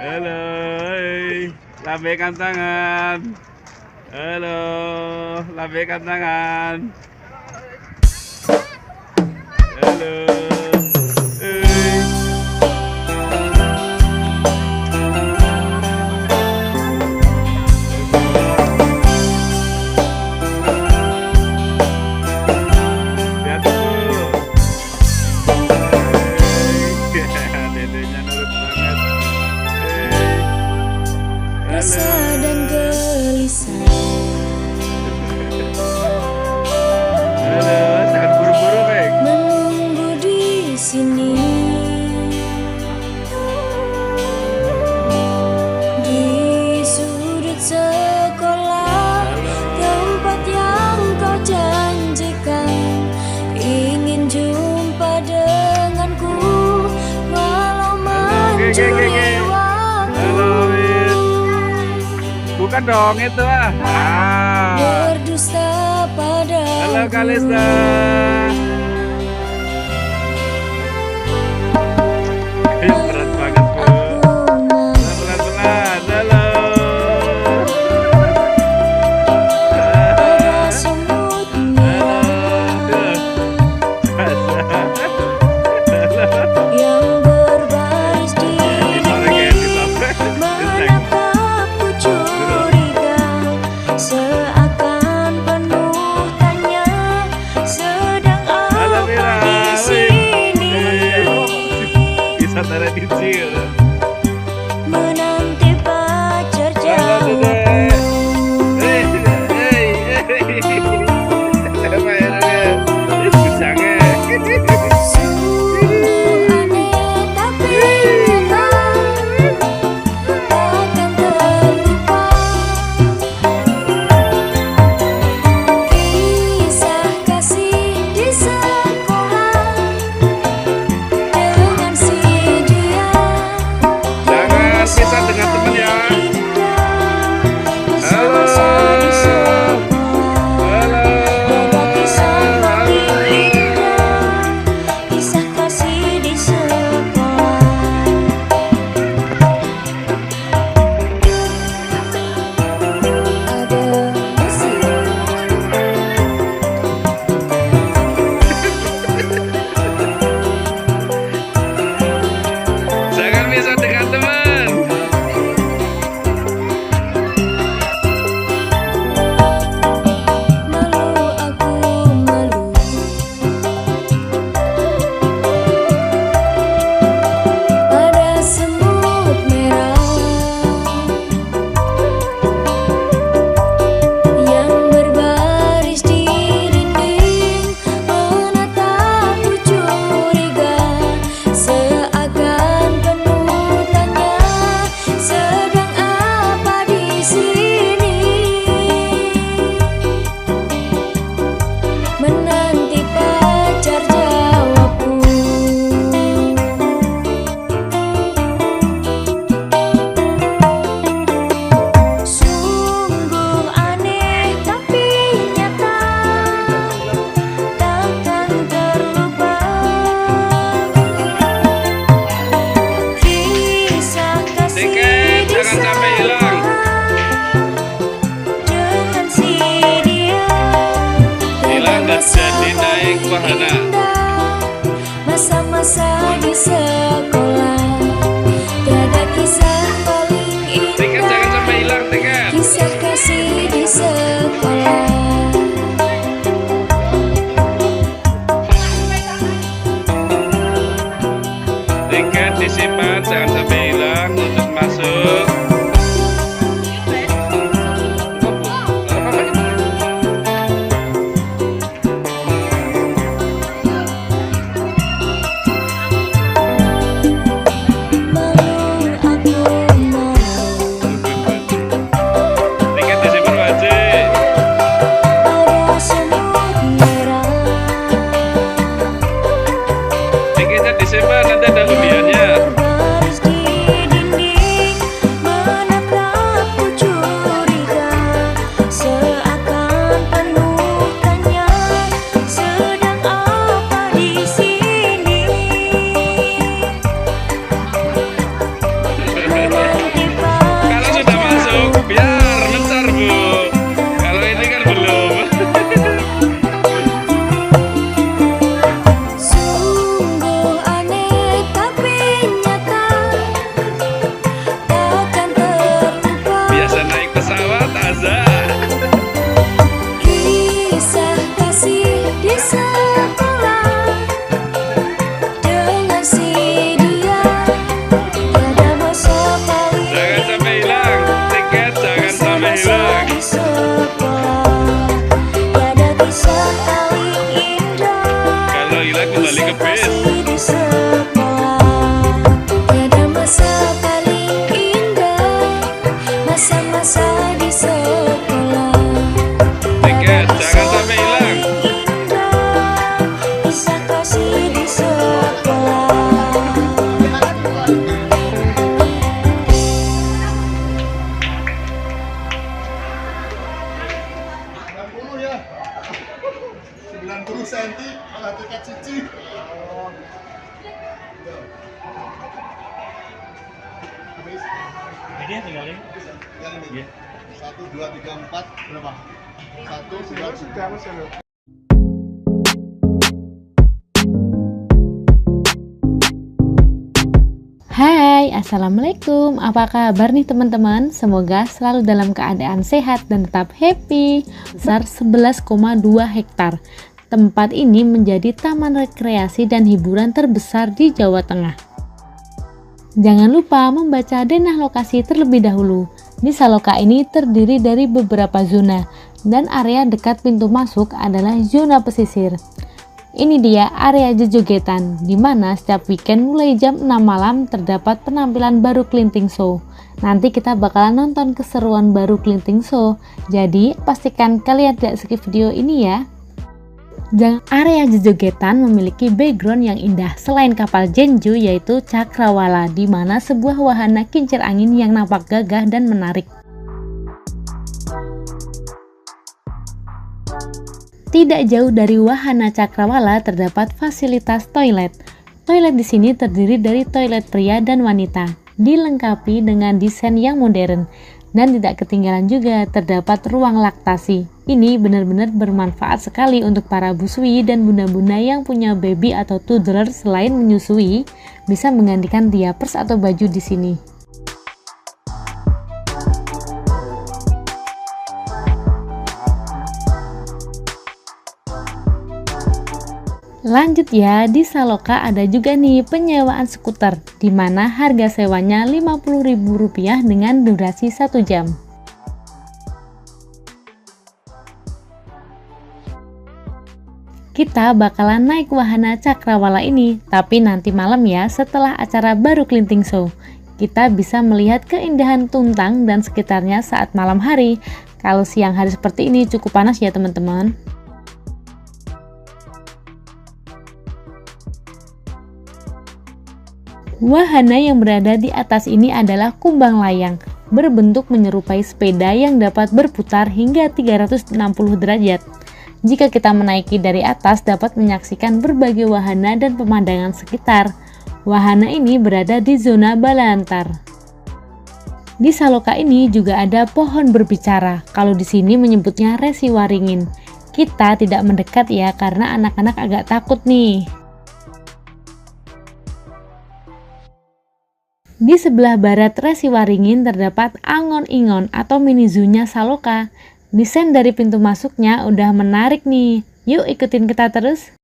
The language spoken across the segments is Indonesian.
Halo, lambaikan tangan. Halo, lambaikan tangan. Halo, lihat tuh. Dedenya nurut banget. Rasa dan gelisah. Halo, jangan buru-buru, Bek. Menunggu di sini, di sudut sekolah, tempat yang kau janjikan. Ingin jumpa denganku, walau mencuri waktu. Halo, Win. Bukan dong itu ah. Berdusta pada Halo, Kalista. Berat banget, Bu. Pelan-pelan. Halo. Ada semut yang berbaris di dinding, menatapku curiga, seakan penuh tanya, sedang apa di sini? Bisa taruh di sini. Menanti pacar Halo, Dede. jauh. Sungguh aneh tapi nyata, takkan terlupa. Kisah kasih di sekolah dengan si dia. Jangan pisah dengan teman ya. Halo. Halo. Kisah kasih di sekolah. Ada musik. Jangan pisah dengan teman. Malu aku malu. Pada semut merah yang berbaris di dinding, menatapku curiga, seakan penuh tanya, sedang apa di sini? Menanti pacar jawabku. Sungguh aneh tapi nyata, takkan terlupa. Kisah kasih Tiket, di jangan sampai hilang. dengan si dia. Hilang dan jadi naik wahana. Masa-masa di sekolah, tiada kisah paling Tiket indah. jangan sampai hilang, tiket. Kisah kasih di sekolah. Tiket disimpan, jangan sampai hilang untuk masuk. Malu aku malu. Tiket disimpan wajib. Ada semut merah Tiketnya disimpan, nanti ada undiannya. berbaris di dinding, Ini tinggalin. Yang ini. 1, 2, 3, 4 berapa? 1, 2, 3. Hai, Assalamualaikum. Apa kabar nih teman-teman? Semoga selalu dalam keadaan sehat dan tetap happy. Besar 11,2 hektar. Tempat ini menjadi taman rekreasi dan hiburan terbesar di Jawa Tengah. Jangan lupa membaca denah lokasi terlebih dahulu. Di Saloka ini terdiri dari beberapa zona, dan area dekat pintu masuk adalah zona pesisir. Ini dia area Jejogetan, di mana setiap weekend mulai jam 6 malam terdapat penampilan baru Klinting Show. Nanti kita bakalan nonton keseruan baru Klinting Show, jadi pastikan kalian tidak skip video ini ya. Area Jejogetan memiliki background yang indah selain kapal Jeonju, yaitu Cakrawala, di mana sebuah wahana kincir angin yang nampak gagah dan menarik. Tidak jauh dari wahana Cakrawala terdapat fasilitas toilet. Toilet di sini terdiri dari toilet pria dan wanita, dilengkapi dengan desain yang modern. Dan tidak ketinggalan juga terdapat ruang laktasi. Ini benar-benar bermanfaat sekali untuk para busui dan bunda-bunda yang punya baby atau toddler. Selain menyusui, bisa menggantikan diapers atau baju di sini. Lanjut ya, di Saloka ada juga nih penyewaan skuter, di mana harga sewanya Rp50.000 dengan durasi 1 jam. Kita bakalan naik wahana Cakrawala ini, tapi nanti malam ya setelah acara baru Klinting Show. Kita bisa melihat keindahan Tuntang dan sekitarnya saat malam hari. Kalau siang hari seperti ini cukup panas ya teman-teman. Wahana yang berada di atas ini adalah kumbang layang, berbentuk menyerupai sepeda yang dapat berputar hingga 360 derajat. Jika kita menaiki dari atas dapat menyaksikan berbagai wahana dan pemandangan sekitar. Wahana ini berada di zona Balantar. Di Saloka ini juga ada pohon berbicara, kalau di sini menyebutnya resi waringin. Kita tidak mendekat ya karena anak-anak agak takut nih. Di sebelah barat Resi Waringin terdapat Angon Ingon atau mini zoo-nya Saloka. Desain dari pintu masuknya udah menarik nih. Yuk ikutin kita terus.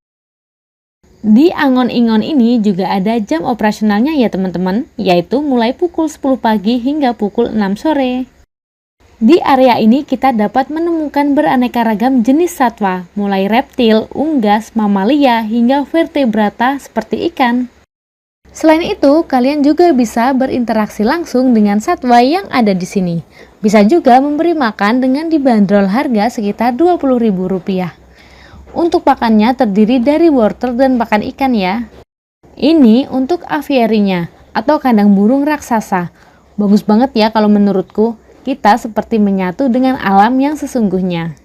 Di Angon Ingon ini juga ada jam operasionalnya ya teman-teman, yaitu mulai pukul 10 pagi hingga pukul 6 sore. Di area ini kita dapat menemukan beraneka ragam jenis satwa, mulai reptil, unggas, mamalia, hingga vertebrata seperti ikan. Selain itu, kalian juga bisa berinteraksi langsung dengan satwa yang ada di sini. Bisa juga memberi makan dengan dibanderol harga sekitar Rp20.000. Untuk pakannya terdiri dari wortel dan pakan ikan ya. Ini untuk aviarinya atau kandang burung raksasa. Bagus banget ya kalau menurutku. Kita seperti menyatu dengan alam yang sesungguhnya.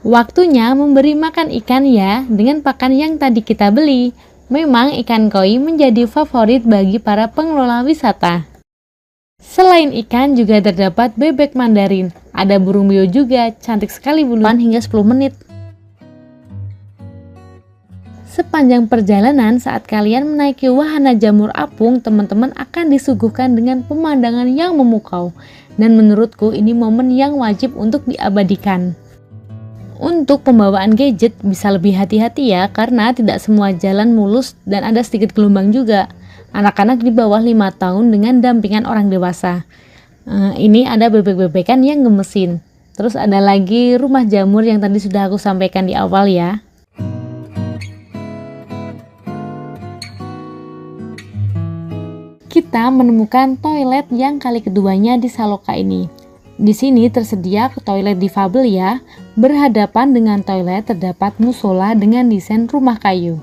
Waktunya memberi makan ikan ya dengan pakan yang tadi kita beli. Memang ikan koi menjadi favorit bagi para pengelola wisata. Selain ikan juga terdapat bebek mandarin, ada burung beo juga, cantik sekali buluan hingga 10 menit. Sepanjang perjalanan saat kalian menaiki wahana jamur apung, teman-teman akan disuguhkan dengan pemandangan yang memukau. Dan menurutku ini momen yang wajib untuk diabadikan. Untuk pembawaan gadget bisa lebih hati-hati ya, karena tidak semua jalan mulus dan ada sedikit gelombang juga. Anak-anak di bawah 5 tahun dengan dampingan orang dewasa. Ini ada bebek-bebekan yang gemesin. Terus ada lagi rumah jamur yang tadi sudah aku sampaikan di awal ya. Kita menemukan toilet yang kali keduanya di Saloka ini. Di sini tersedia toilet difabel ya. Berhadapan dengan toilet terdapat musola dengan desain rumah kayu.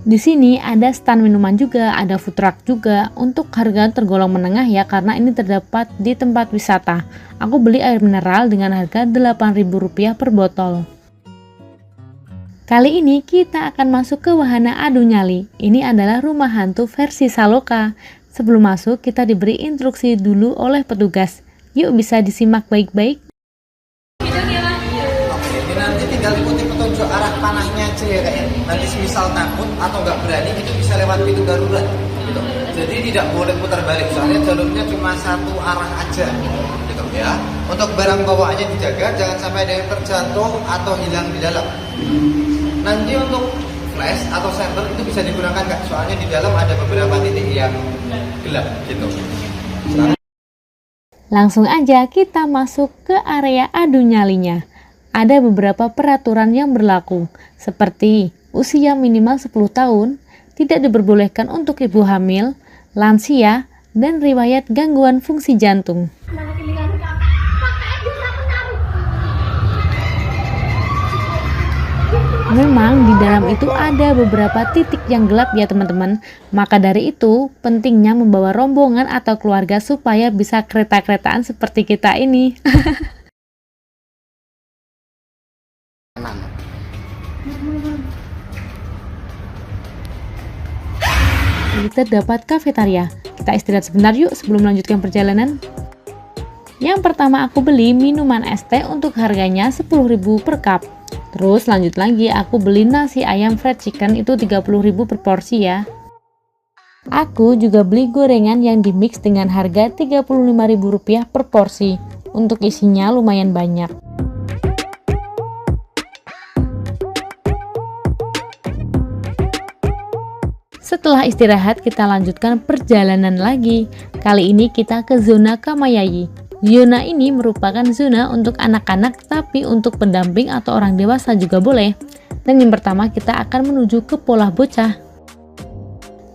Di sini ada stand minuman juga, ada food truck juga. Untuk harga tergolong menengah ya, karena ini terdapat di tempat wisata. Aku beli air mineral dengan harga Rp8.000 per botol. Kali ini kita akan masuk ke wahana adu nyali. Ini adalah rumah hantu versi Saloka. Sebelum masuk, kita diberi instruksi dulu oleh petugas. Yuk bisa disimak baik-baik. Oke, nanti tinggal ikuti petunjuk arah panahnya aja ya kak ya. Nanti semisal takut atau nggak berani itu bisa lewat pintu darurat gitu. Jadi tidak boleh putar balik, soalnya jalurnya cuma satu arah aja gitu ya. Untuk barang bawaannya dijaga, jangan sampai ada yang terjatuh atau hilang di dalam. Nanti untuk flash atau senter itu bisa digunakan kak, soalnya di dalam ada beberapa titik yang gelap gitu. Langsung aja kita masuk ke area adu nyalinya. Ada beberapa peraturan yang berlaku, seperti usia minimal 10 tahun, tidak diperbolehkan untuk ibu hamil, lansia, dan riwayat gangguan fungsi jantung. Memang di dalam itu ada beberapa titik yang gelap ya teman-teman. Maka dari itu pentingnya membawa rombongan atau keluarga supaya bisa kereta-keretaan seperti kita ini. Terdapat kafetaria. Kita istirahat sebentar yuk sebelum melanjutkan perjalanan. Yang pertama aku beli minuman es teh untuk harganya 10.000 per cup. Terus lanjut lagi aku beli nasi ayam fried chicken itu 30.000 per porsi ya. Aku juga beli gorengan yang dimix dengan harga Rp35.000 per porsi. Untuk isinya lumayan banyak. Setelah istirahat kita lanjutkan perjalanan lagi. Kali ini kita ke zona Kamayayi. Zona ini merupakan zona untuk anak-anak, tapi untuk pendamping atau orang dewasa juga boleh. Dan yang pertama kita akan menuju ke pola bocah.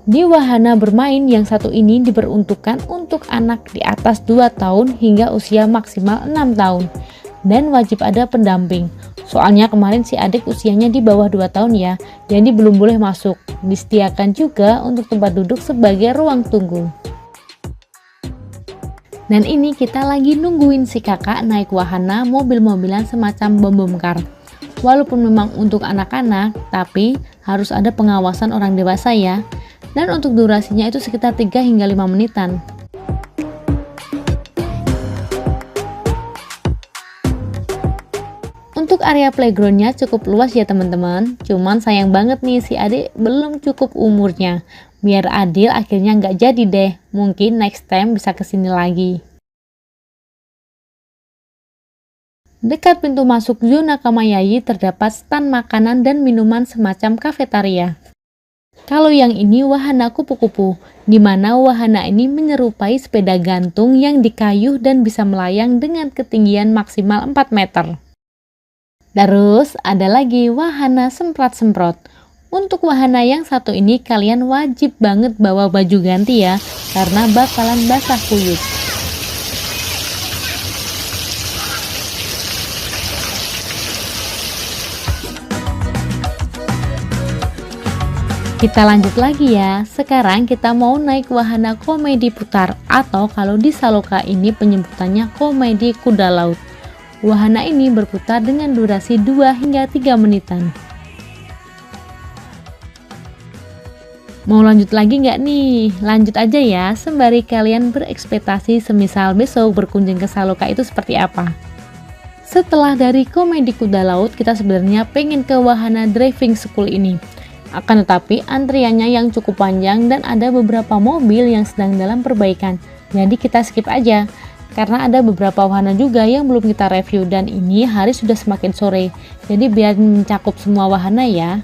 Di wahana bermain yang satu ini diperuntukkan untuk anak di atas 2 tahun hingga usia maksimal 6 tahun. Dan wajib ada pendamping. Soalnya kemarin si adik usianya di bawah 2 tahun ya, jadi belum boleh masuk. Disediakan juga untuk tempat duduk sebagai ruang tunggu. Dan ini kita lagi nungguin si kakak naik wahana mobil-mobilan semacam bom car. Walaupun memang untuk anak-anak, tapi harus ada pengawasan orang dewasa ya. Dan untuk durasinya itu sekitar 3 hingga 5 menitan. Untuk area playgroundnya cukup luas ya teman-teman. Cuman sayang banget nih si adik belum cukup umurnya. Biar adil akhirnya nggak jadi deh. Mungkin next time bisa kesini lagi. Dekat pintu masuk zona Kamayayi terdapat stand makanan dan minuman semacam kafetaria. Kalau yang ini wahana kupu-kupu, di mana wahana ini menyerupai sepeda gantung yang dikayuh dan bisa melayang dengan ketinggian maksimal 4 meter. Terus ada lagi wahana semprot-semprot. Untuk wahana yang satu ini kalian wajib banget bawa baju ganti ya, karena bakalan basah kuyup. Kita lanjut lagi ya. Sekarang kita mau naik wahana komedi putar, atau kalau di Saloka ini penyebutannya komedi kuda laut. Wahana ini berputar dengan durasi 2 hingga 3 menitan. Mau lanjut lagi nggak nih? Lanjut aja ya, sembari kalian berekspektasi semisal besok berkunjung ke Saloka itu seperti apa. Setelah dari komedi kuda laut, kita sebenarnya pengen ke wahana driving school ini. Akan tetapi antriannya yang cukup panjang dan ada beberapa mobil yang sedang dalam perbaikan. Jadi kita skip aja. Karena ada beberapa wahana juga yang belum kita review dan ini hari sudah semakin sore. Jadi biar mencakup semua wahana ya.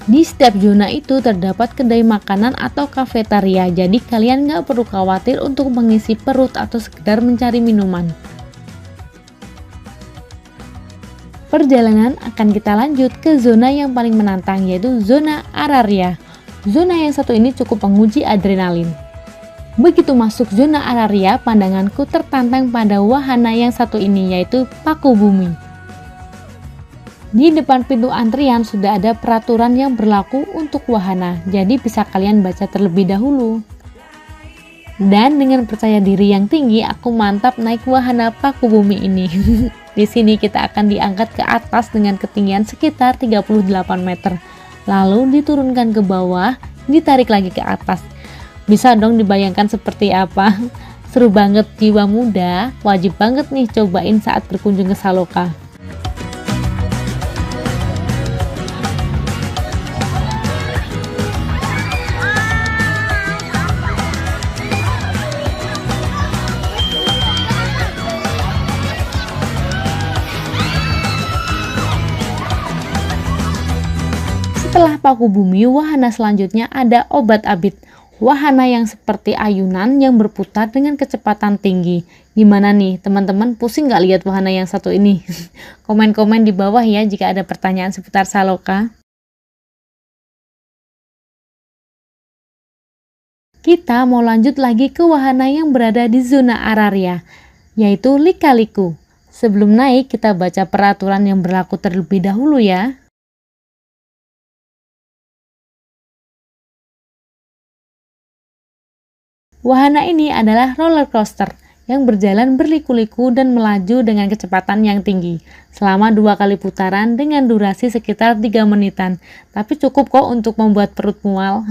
Di setiap zona itu terdapat kedai makanan atau kafetaria, jadi kalian nggak perlu khawatir untuk mengisi perut atau sekedar mencari minuman. Perjalanan akan kita lanjut ke zona yang paling menantang, yaitu zona Araria. Zona yang satu ini cukup menguji adrenalin. Begitu masuk zona Araria, pandanganku tertantang pada wahana yang satu ini, yaitu paku bumi. Di depan pintu antrian sudah ada peraturan yang berlaku untuk wahana, jadi bisa kalian baca terlebih dahulu. Dan dengan percaya diri yang tinggi, aku mantap naik wahana paku bumi ini. Di sini kita akan diangkat ke atas dengan ketinggian sekitar 38 meter, lalu diturunkan ke bawah, ditarik lagi ke atas. Bisa dong dibayangkan seperti apa? Seru banget, jiwa muda wajib banget nih cobain saat berkunjung ke Saloka. Setelah paku bumi, wahana selanjutnya ada obat abit. Wahana yang seperti ayunan yang berputar dengan kecepatan tinggi. Gimana nih teman-teman, pusing nggak lihat wahana yang satu ini? Komen-komen di bawah ya jika ada pertanyaan seputar Saloka. Kita mau lanjut lagi ke wahana yang berada di zona Araria, yaitu Lika-Liku. Sebelum naik, kita baca peraturan yang berlaku terlebih dahulu ya. Wahana ini adalah roller coaster yang berjalan berliku-liku dan melaju dengan kecepatan yang tinggi selama 2 kali putaran dengan durasi sekitar 3 menitan. Tapi cukup kok untuk membuat perut mual.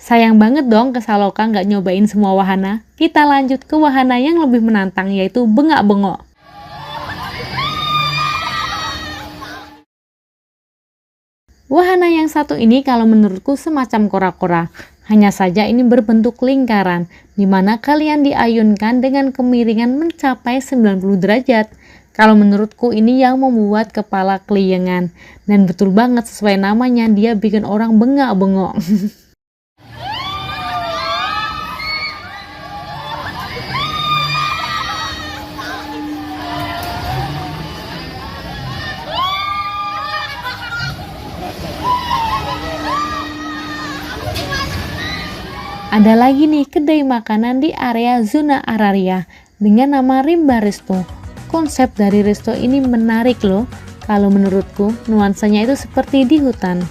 Sayang banget dong ke Saloka nggak nyobain semua wahana. Kita lanjut ke wahana yang lebih menantang, yaitu bengak-bengok. Wahana yang satu ini kalau menurutku semacam kora-kora. Hanya saja ini berbentuk lingkaran, di mana kalian diayunkan dengan kemiringan mencapai 90 derajat. Kalau menurutku ini yang membuat kepala keliengan. Dan betul banget sesuai namanya, dia bikin orang bengak-bengok. Ada lagi nih kedai makanan di area zona Araria dengan nama Rimba Resto. Konsep dari resto ini menarik loh. Kalau menurutku nuansanya itu seperti di hutan.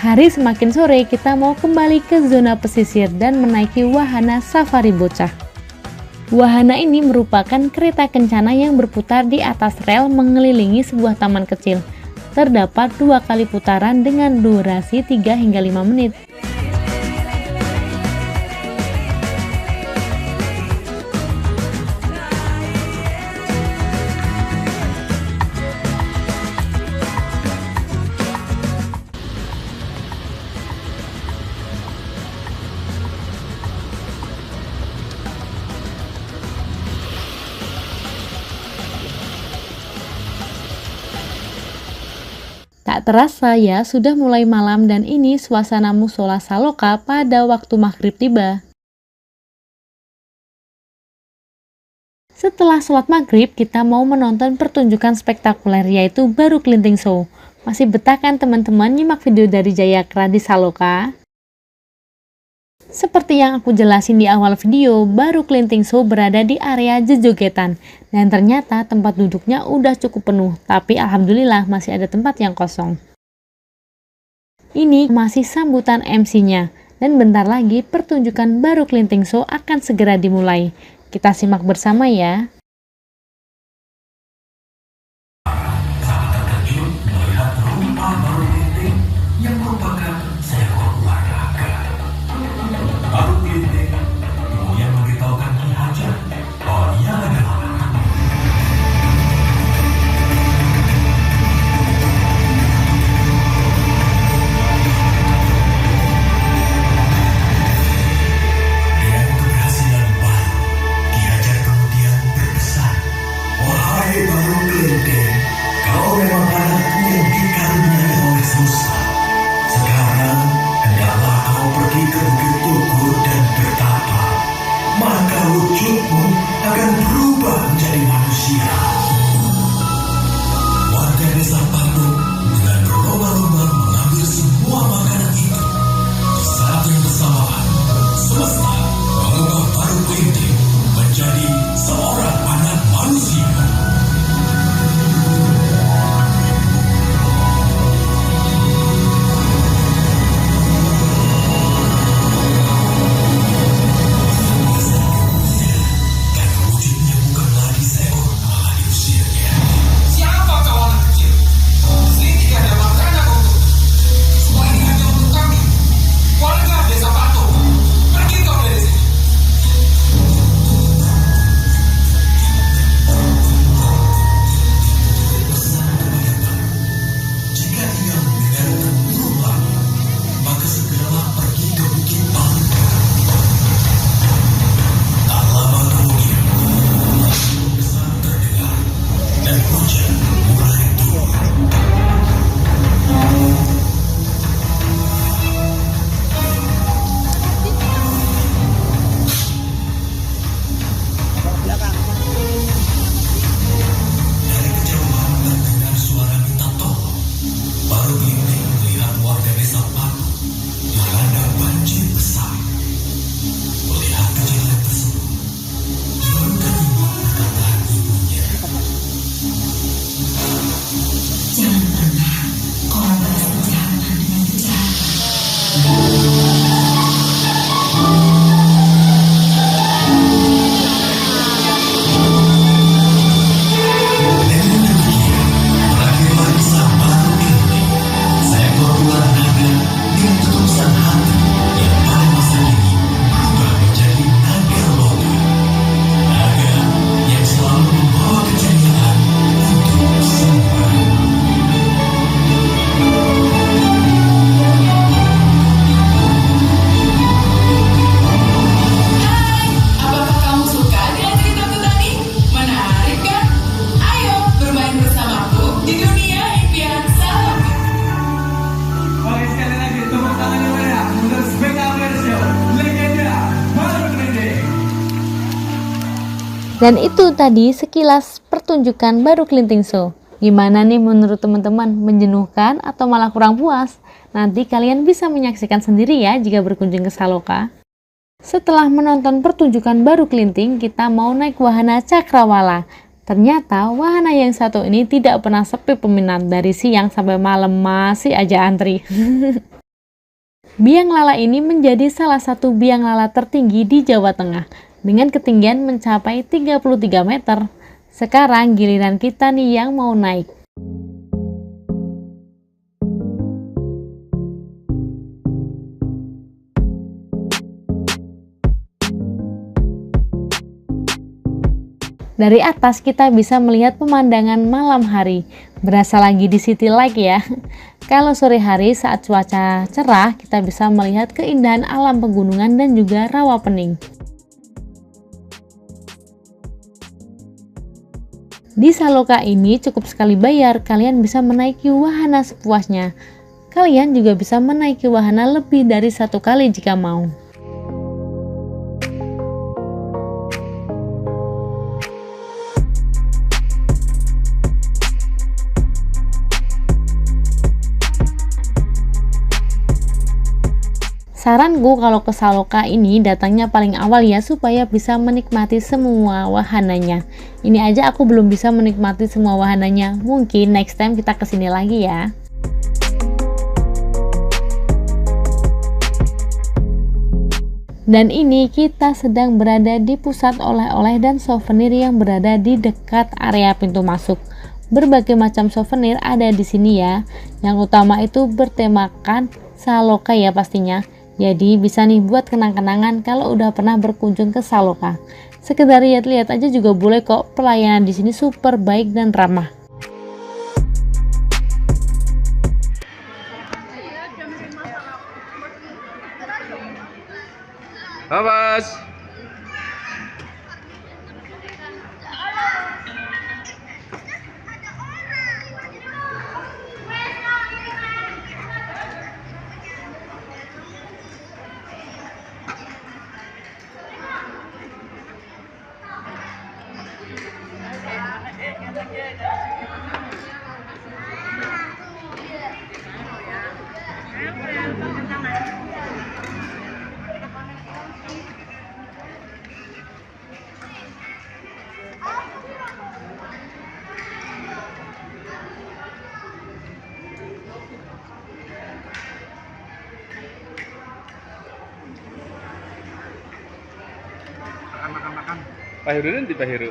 Hari semakin sore, kita mau kembali ke zona pesisir dan menaiki wahana safari bocah. Wahana ini merupakan kereta kencana yang berputar di atas rel mengelilingi sebuah taman kecil. Terdapat 2 kali putaran dengan durasi 3 hingga 5 menit. Tak terasa ya, sudah mulai malam dan ini suasana musola Saloka pada waktu maghrib tiba. Setelah sholat maghrib, kita mau menonton pertunjukan spektakuler yaitu Baru Kelinting Show. Masih betah kan teman-teman nyimak video dari Jayakra di Saloka? Seperti yang aku jelasin di awal video, Baru Kelinting Show berada di area Jejogetan. Dan ternyata tempat duduknya udah cukup penuh, tapi alhamdulillah masih ada tempat yang kosong. Ini masih sambutan MC-nya, dan bentar lagi pertunjukan Baru Kelinting Show akan segera dimulai. Kita simak bersama ya. Dengan keberhasilan baru, Ki Hajar kemudian Dan itu tadi sekilas pertunjukan Baru Kelinting Show. Gimana nih menurut teman-teman? Menjenuhkan atau malah kurang puas? Nanti kalian bisa menyaksikan sendiri ya jika berkunjung ke Saloka. Setelah menonton pertunjukan Baru Kelinting, kita mau naik wahana Cakrawala. Ternyata wahana yang satu ini tidak pernah sepi peminat, dari siang sampai malam masih aja antri. Biang lala ini menjadi salah satu biang lala tertinggi di Jawa Tengah dengan ketinggian mencapai 33 meter. Sekarang giliran kita nih yang mau naik. Dari atas kita bisa melihat pemandangan malam hari. Berasa lagi di city light ya. Kalau sore hari saat cuaca cerah, kita bisa melihat keindahan alam pegunungan dan juga rawa pening. Di Saloka ini cukup sekali bayar, kalian bisa menaiki wahana sepuasnya. Kalian juga bisa menaiki wahana lebih dari 1 kali jika mau. Saranku kalau ke Saloka ini datangnya paling awal ya, supaya bisa menikmati semua wahananya. Ini aja aku belum bisa menikmati semua wahananya. Mungkin next time kita kesini lagi ya. Dan ini kita sedang berada di pusat oleh-oleh dan souvenir yang berada di dekat area pintu masuk. Berbagai macam souvenir ada di sini ya. Yang utama itu bertemakan Saloka ya pastinya. Jadi bisa nih buat kenang-kenangan kalau udah pernah berkunjung ke Saloka. Sekedar lihat-lihat aja juga boleh kok. Pelayanan di sini super baik dan ramah. Awas. Pak Heru nanti Pak Heru.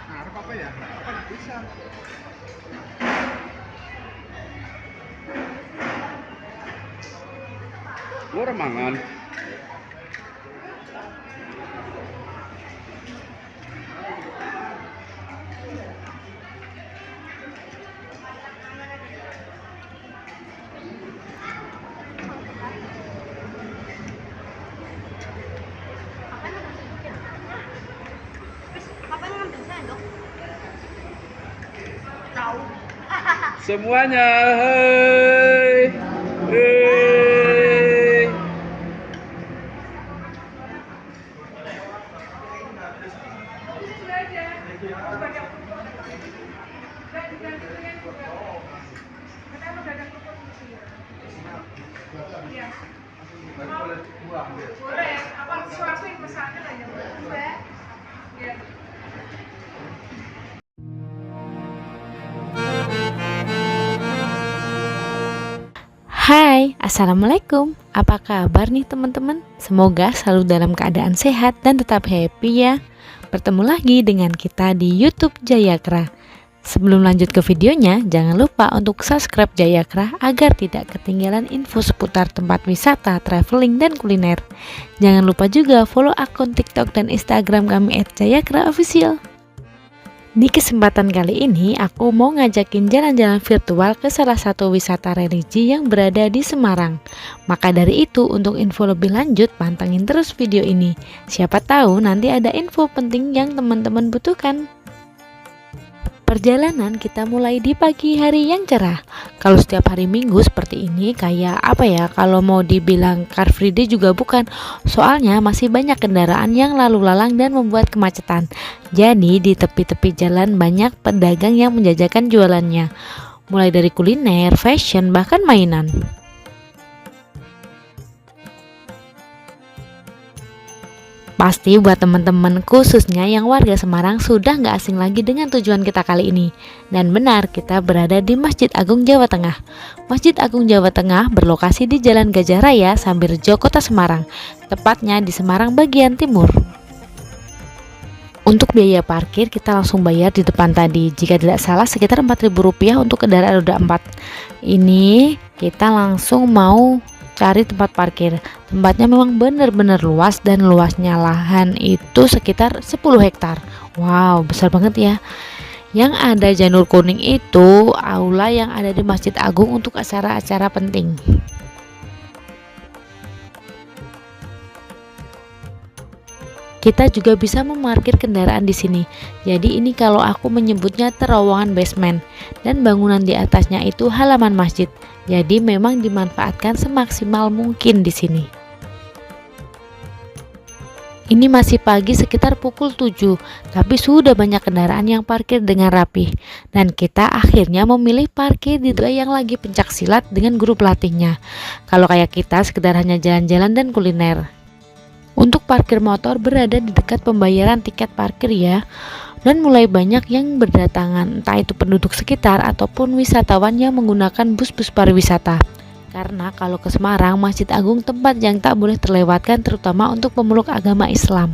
Ngarep apa ya? Apa bisa? Murah mangan. Semuanya, hei, hei. Boleh, apa suapin pesannya aja. Iya. Hai, Assalamualaikum. Apa kabar nih teman-teman? Semoga selalu dalam keadaan sehat dan tetap happy ya. Bertemu lagi dengan kita di YouTube Jayakra. Sebelum lanjut ke videonya, jangan lupa untuk subscribe Jayakra agar tidak ketinggalan info seputar tempat wisata, traveling, dan kuliner. Jangan lupa juga follow akun TikTok dan Instagram kami @jayakraofficial. Di kesempatan kali ini, aku mau ngajakin jalan-jalan virtual ke salah satu wisata religi yang berada di Semarang. Maka dari itu, untuk info lebih lanjut, pantengin terus video ini. Siapa tahu nanti ada info penting yang teman-teman butuhkan. Perjalanan kita mulai di pagi hari yang cerah. Kalau setiap hari Minggu seperti ini kayak apa ya, kalau mau dibilang Car Free Day juga bukan. Soalnya masih banyak kendaraan yang lalu lalang dan membuat kemacetan. Jadi di tepi-tepi jalan banyak pedagang yang menjajakan jualannya. Mulai dari kuliner, fashion, bahkan mainan. Pasti buat teman-teman khususnya yang warga Semarang sudah nggak asing lagi dengan tujuan kita kali ini. Dan benar, kita berada di Masjid Agung Jawa Tengah. Masjid Agung Jawa Tengah berlokasi di Jalan Gajah Raya, Sambirjo, Kota Semarang. Tepatnya di Semarang bagian timur. Untuk biaya parkir kita langsung bayar di depan tadi. Jika tidak salah sekitar Rp4.000 untuk kendaraan roda 4. Ini kita langsung mau cari tempat parkir. Tempatnya memang benar-benar luas dan luasnya lahan itu sekitar 10 hektar. Wow, besar banget ya. Yang ada janur kuning itu aula yang ada di Masjid Agung untuk acara-acara penting. Kita juga bisa memarkir kendaraan di sini. Jadi ini kalau aku menyebutnya terowongan basement, dan bangunan di atasnya itu halaman masjid. Jadi memang dimanfaatkan semaksimal mungkin di sini. Ini masih pagi sekitar pukul 7, tapi sudah banyak kendaraan yang parkir dengan rapi. Dan kita akhirnya memilih parkir di tempat yang lagi pencak silat dengan guru pelatihnya. Kalau kayak kita sekedar hanya jalan-jalan dan kuliner. Untuk parkir motor berada di dekat pembayaran tiket parkir ya. Dan mulai banyak yang berdatangan, entah itu penduduk sekitar ataupun wisatawan yang menggunakan bus-bus pariwisata. Karena kalau ke Semarang, Masjid Agung tempat yang tak boleh terlewatkan terutama untuk pemeluk agama Islam.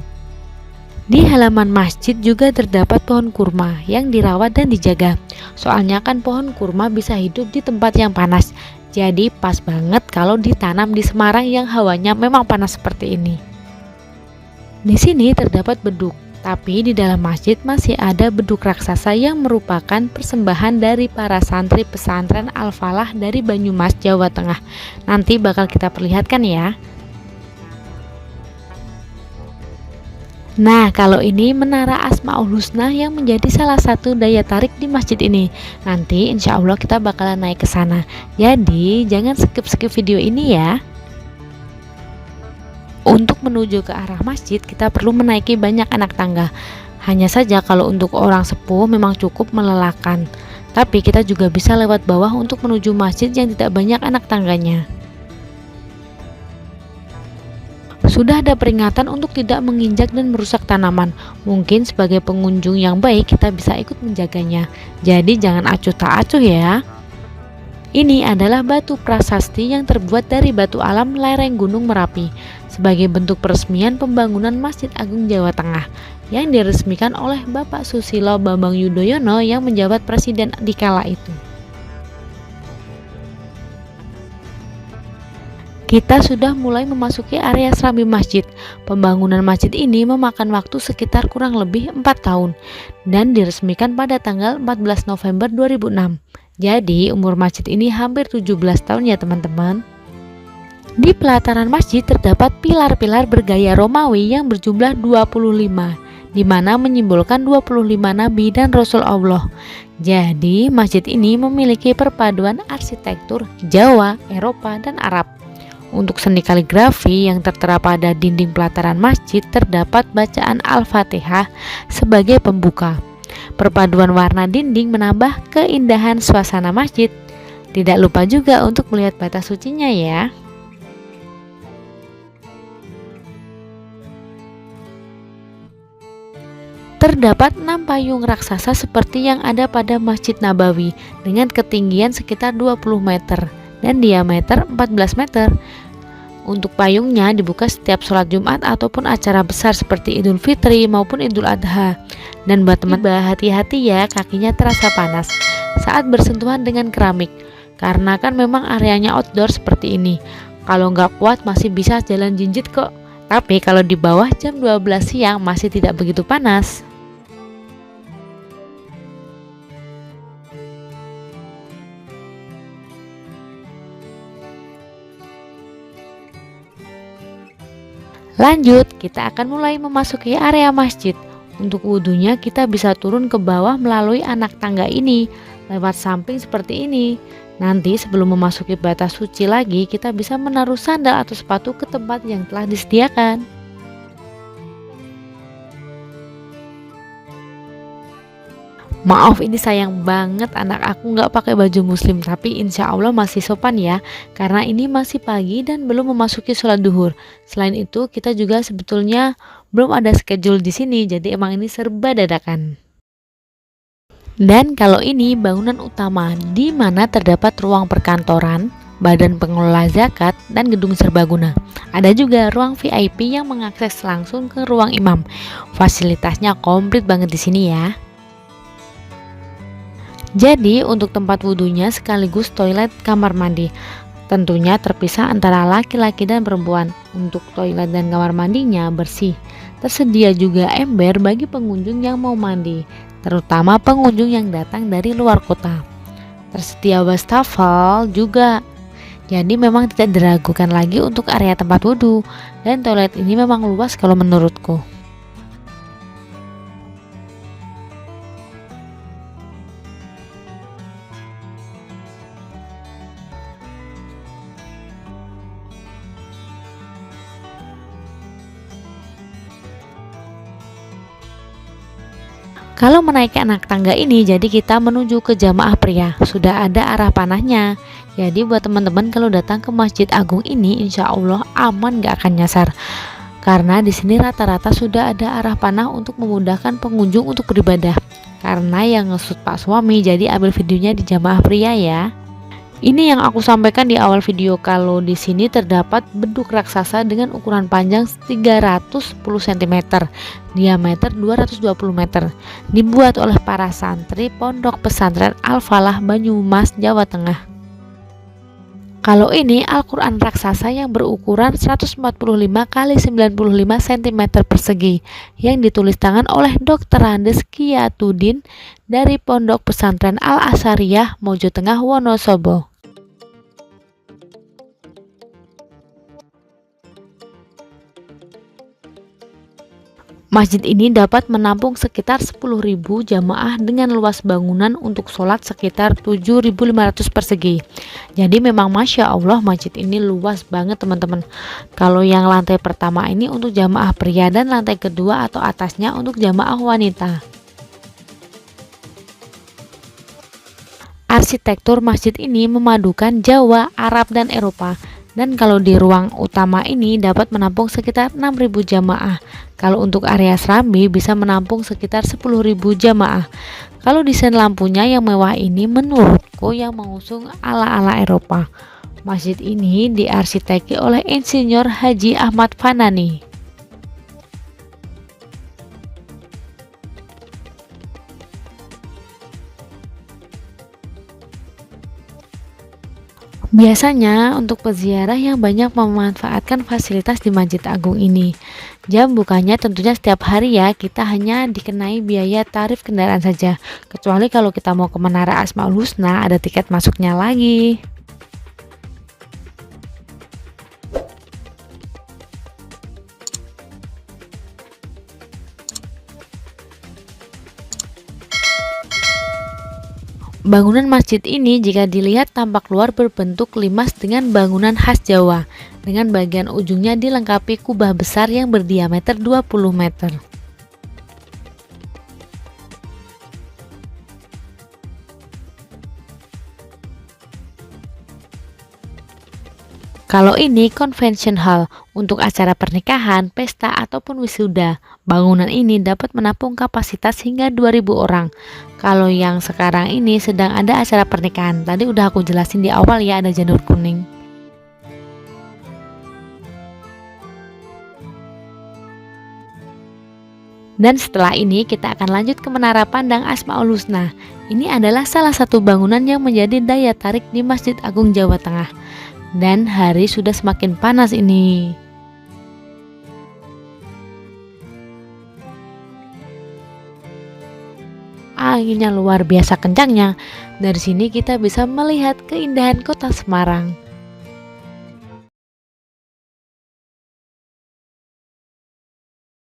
Di halaman masjid juga terdapat pohon kurma yang dirawat dan dijaga. Soalnya kan pohon kurma bisa hidup di tempat yang panas. Jadi pas banget kalau ditanam di Semarang yang hawanya memang panas seperti ini. Di sini terdapat beduk, tapi di dalam masjid masih ada beduk raksasa yang merupakan persembahan dari para santri pesantren Al-Falah dari Banyumas, Jawa Tengah. Nanti bakal kita perlihatkan ya. Nah, kalau ini Menara Asmaul Husna yang menjadi salah satu daya tarik di masjid ini. Nanti insya Allah kita bakalan naik ke sana. Jadi jangan skip-skip video ini ya. Untuk menuju ke arah masjid kita perlu menaiki banyak anak tangga. Hanya saja kalau untuk orang sepuh memang cukup melelahkan. Tapi kita juga bisa lewat bawah untuk menuju masjid yang tidak banyak anak tangganya. Sudah ada peringatan untuk tidak menginjak dan merusak tanaman. Mungkin sebagai pengunjung yang baik kita bisa ikut menjaganya. Jadi jangan acuh tak acuh ya. Ini adalah batu prasasti yang terbuat dari batu alam lereng Gunung Merapi sebagai bentuk peresmian pembangunan Masjid Agung Jawa Tengah yang diresmikan oleh Bapak Susilo Bambang Yudhoyono yang menjabat presiden di kala itu. Kita sudah mulai memasuki area serambi masjid. Pembangunan masjid ini memakan waktu sekitar kurang lebih 4 tahun dan diresmikan pada tanggal 14 November 2006. Jadi umur masjid ini hampir 17 tahun ya teman-teman. Di pelataran masjid terdapat pilar-pilar bergaya Romawi yang berjumlah 25, di mana menyimbolkan 25 nabi dan rasul Allah. Jadi masjid ini memiliki perpaduan arsitektur Jawa, Eropa, dan Arab. Untuk seni kaligrafi yang tertera pada dinding pelataran masjid terdapat bacaan Al-Fatihah sebagai pembuka. Perpaduan warna dinding menambah keindahan suasana masjid. Tidak lupa juga untuk melihat batas sucinya ya. Terdapat 6 payung raksasa seperti yang ada pada Masjid Nabawi dengan ketinggian sekitar 20 meter dan diameter 14 meter. Untuk payungnya dibuka setiap sholat Jumat ataupun acara besar seperti Idul Fitri maupun Idul Adha. Dan buat teman-teman hati-hati ya, kakinya terasa panas saat bersentuhan dengan keramik karena kan memang areanya outdoor seperti ini. Kalau nggak kuat masih bisa jalan jinjit kok. Tapi kalau di bawah jam 12 siang masih tidak begitu panas. Lanjut, kita akan mulai memasuki area masjid. Untuk wudhunya kita bisa turun ke bawah melalui anak tangga ini, lewat samping seperti ini. Nanti sebelum memasuki batas suci lagi, kita bisa menaruh sandal atau sepatu ke tempat yang telah disediakan. Maaf, ini sayang banget anak aku nggak pakai baju muslim, tapi insya Allah masih sopan ya, karena ini masih pagi dan belum memasuki sholat duhur. Selain itu, kita juga sebetulnya belum ada schedule di sini, jadi emang ini serba dadakan. Dan kalau ini bangunan utama, di mana terdapat ruang perkantoran, badan pengelola zakat, dan gedung serbaguna. Ada juga ruang VIP yang mengakses langsung ke ruang imam. Fasilitasnya komplit banget di sini ya. Jadi untuk tempat wudhunya sekaligus toilet kamar mandi. Tentunya terpisah antara laki-laki dan perempuan. Untuk toilet dan kamar mandinya bersih. Tersedia juga ember bagi pengunjung yang mau mandi, terutama pengunjung yang datang dari luar kota. Tersedia wastafel juga. Jadi memang tidak diragukan lagi untuk area tempat wudhu. Dan toilet ini memang luas kalau menurutku. Kalau menaiki anak tangga ini, jadi kita menuju ke jamaah pria. Sudah ada arah panahnya. Jadi buat teman-teman kalau datang ke Masjid Agung ini, insya Allah aman gak akan nyasar. Karena di sini rata-rata sudah ada arah panah untuk memudahkan pengunjung untuk beribadah. Karena yang ngesut Pak suami, jadi ambil videonya di jamaah pria ya. Ini yang aku sampaikan di awal video, kalau di sini terdapat beduk raksasa dengan ukuran panjang 310 cm, diameter 220 meter, dibuat oleh para santri Pondok Pesantren Al-Falah Banyumas, Jawa Tengah. Kalau ini Al-Quran raksasa yang berukuran 145 x 95 cm persegi, yang ditulis tangan oleh Dr. Andes Kiyatudin dari Pondok Pesantren Al-Asariyah, Mojo Tengah, Wonosobo. Masjid ini dapat menampung sekitar 10.000 jamaah dengan luas bangunan untuk sholat sekitar 7.500 persegi. Jadi memang Masya Allah masjid ini luas banget teman-teman. Kalau yang lantai pertama ini untuk jamaah pria dan lantai kedua atau atasnya untuk jamaah wanita. Arsitektur masjid ini memadukan Jawa, Arab, dan Eropa. Dan kalau di ruang utama ini dapat menampung sekitar 6.000 jamaah. Kalau untuk area serambi bisa menampung sekitar 10.000 jamaah. Kalau desain lampunya yang mewah ini menurutku yang mengusung ala-ala Eropa. Masjid ini diarsiteki oleh Insinyur Haji Ahmad Fanani. Biasanya untuk peziarah yang banyak memanfaatkan fasilitas di Masjid Agung ini. Jam bukanya tentunya setiap hari ya, kita hanya dikenai biaya tarif kendaraan saja. Kecuali kalau kita mau ke Menara Asmaul Husna ada tiket masuknya lagi. Bangunan masjid ini jika dilihat tampak luar berbentuk limas dengan bangunan khas Jawa, dengan bagian ujungnya dilengkapi kubah besar yang berdiameter 20 meter. Kalau ini convention hall untuk acara pernikahan, pesta, ataupun wisuda. Bangunan ini dapat menampung kapasitas hingga 2.000 orang. Kalau yang sekarang ini sedang ada acara pernikahan. Tadi udah aku jelasin di awal ya, ada janur kuning. Dan setelah ini kita akan lanjut ke Menara Pandang Asmaul Husna. Ini adalah salah satu bangunan yang menjadi daya tarik di Masjid Agung Jawa Tengah. Dan hari sudah semakin panas ini. Anginnya luar biasa kencangnya. Dari sini kita bisa melihat keindahan kota Semarang.